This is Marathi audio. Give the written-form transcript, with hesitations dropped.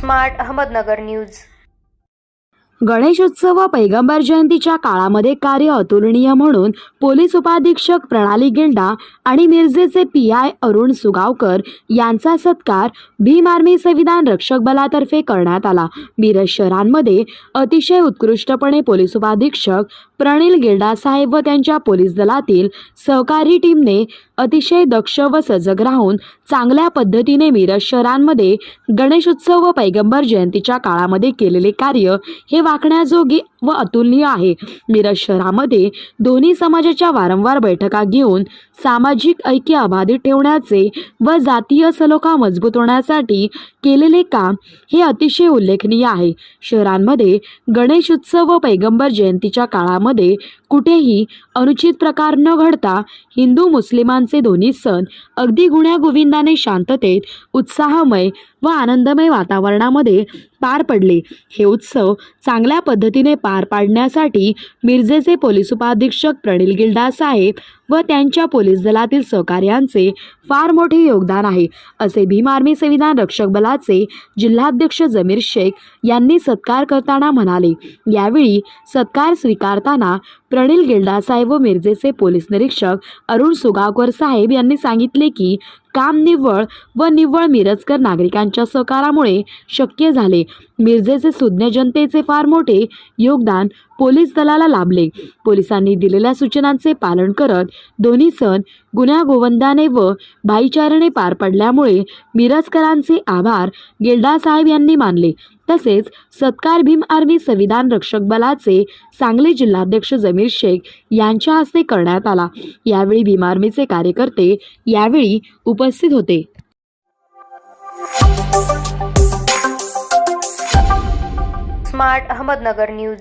Smart Ahmednagar news. गणेशोत्सव व पैगंबर जयंतीच्या काळामध्ये कार्य अतुलनीय म्हणून पोलीस उपाधीक्षक प्रणाली गिल्डा आणि मिरजेचे पीआय अरुण सुगावकर यांचा सत्कार भीम आर्मी संविधान रक्षक बलातर्फे करण्यात आला। मिरज शहरांमध्ये अतिशय उत्कृष्टपणे पोलीस उपाधीक्षक प्रणील गिल्डा साहेब व त्यांच्या पोलीस दलातील सहकारी टीमने अतिशय दक्ष व सजग राहून चांगल्या पद्धतीने मिरज शहरांमध्ये गणेशोत्सव व पैगंबर जयंतीच्या काळामध्ये केलेले कार्य हे वाखण्याजोगे व अतुलनीय आहे। मिरज शहरामध्ये दोन्ही समाजाच्या वारंवार बैठका घेऊन सामाजिक ऐक्य अबाधित ठेवण्याचे व जातीय सलोखा मजबूत होण्यासाठी केलेले काम हे अतिशय उल्लेखनीय आहे। शहरांमध्ये गणेश उत्सव व पैगंबर जयंतीच्या काळामध्ये कुठेही अनुचित प्रकार न घडता हिंदू मुस्लिमांचे दोन्ही सण अगदी गुण्यागोविंदाने शांततेत उत्साहमय व आनंदमय वातावरणामध्ये पार पडले। हे उत्सव चांगल्या पद्धतीने पार पाडण्यासाठी मिरजेचे पोलीस उपाधीक्षक प्रणील गिल्डा साहेब व त्यांच्या पोलीस दलातील सहकार्यांचे फार मोठे योगदान आहे, असे भीम आर्मी संविधान रक्षक बलाचे जिल्हाध्यक्ष जमीर शेख यांनी सत्कार करताना म्हणाले। यावेळी सत्कार स्वीकारताना प्रणील गिल्डा साहेब व मिरजेचे पोलीस निरीक्षक अरुण सुगावकर साहेब यांनी सांगितले की काम निव्वळ मिरजकर नागरिकांच्या सहकारामुळे शक्य झाले। मिरजेचे सुज्ञ जनतेचे फार मोठे योगदान पोलीस दलाला लाभले। पोलिसांनी दिलेल्या सूचनांचे पालन करत दोन्ही सण गुण्यागोविंदाने व भाईचाराने पार पडल्यामुळे मिरजकरांचे आभार गिल्डा साहेब यांनी मानले। तसेच सत्कार भीम आर्मी संविधान रक्षक बलाचे सांगली जिल्हाध्यक्ष जमीर शेख यांच्या हस्ते करण्यात आला। यावेळी भीम आर्मीचे कार्यकर्ते यावेळी उपस्थित होते। Smart Ahmednagar news.